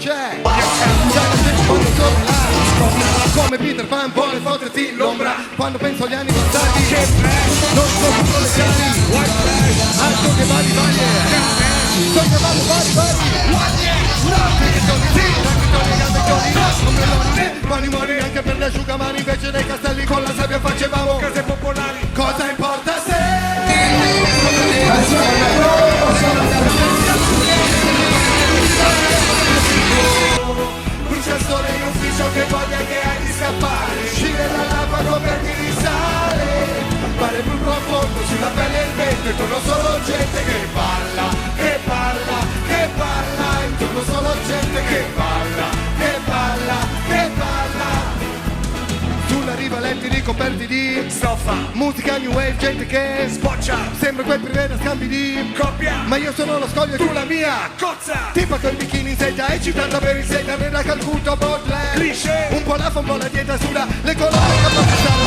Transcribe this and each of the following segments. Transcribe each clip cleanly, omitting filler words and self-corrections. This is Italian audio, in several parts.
c'è. Sai la gente quando sono là, come Peter Pan vuole fotterti l'ombra. Quando penso agli anni passati, non sono solo legali. Altro che Bali Bali, sognavamo Bali Bali. Mani mani anche per le asciugamani, invece dei castelli con la sabbia facevamo case popolari. Cosa importa se brucia il sole in ufficio, che voglia che hai di scappare, uscire dall'acqua per di sale, mare più profondo sulla pelle e il vento, intorno solo gente che balla, che balla, che balla, intorno solo gente che balla, che balla, che balla. Sulla riva letti ricoperti di stoffa, musica new wave, gente che sboccia, sembra quel privé scambi di coppia, ma io sono lo scoglio e tu la mia cozza, tipo con i bikini in seta e citando per il seta nella Calcutta Baudelaire, cliché, un po' la fa un po' la dieta sulla le colonne capacitare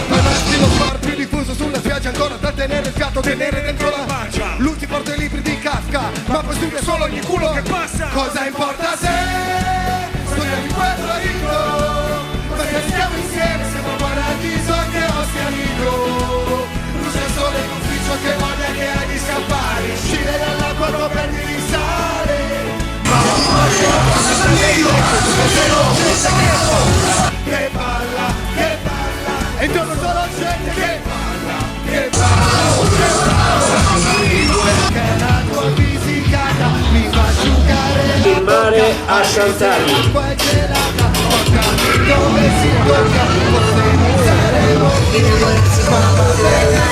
per la lo sport più diffuso sulla spiaggia, ancora da tenere il fiato, tenere dentro la pancia, lui ti porta i libri di Kafka, ma poi studia solo ogni culo che passa. Cosa importa se sogna di quello ricco, perché stiamo insieme, siamo a paradiso che ostia amico. Brucia il sole in ufficio, che voglia che hai di scappare, uscire dall'acqua non perdi di sale. Che balla, che balla, e intorno solo gente che balla, che balla, che balla. Che la tua fisicata mi fa asciugare il mare a Sciantani. l'acqua è gelata, portami dove si tocca, forse non saremo ma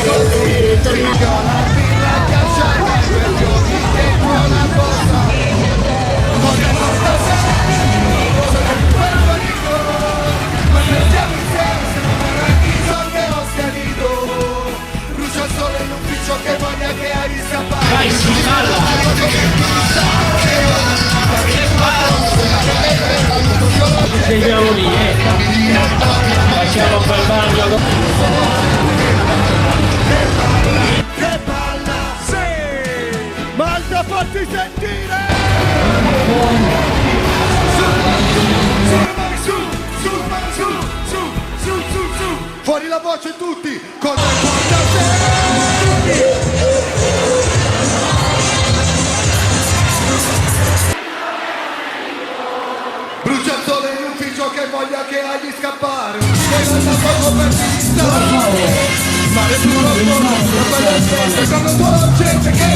così, la birra ghiacciata, per giorni dentro la borsa. Cosa importa se sono il quello ricco, ma se stiamo insieme, siamo a paradiso che ostia nido. Brucia il sole in ufficio, che voglia che hai di scappare. Vai, si sediamo lì, facciamo un bel bagno. Che balla, sì! Malta, fatti sentire! Su! Fuori la voce tutti! Cosa importa se? Brucia il sole in ufficio, che voglia che hai di scappare, che non da poco per distare, mare più profondo, la pelle e sono solo gente che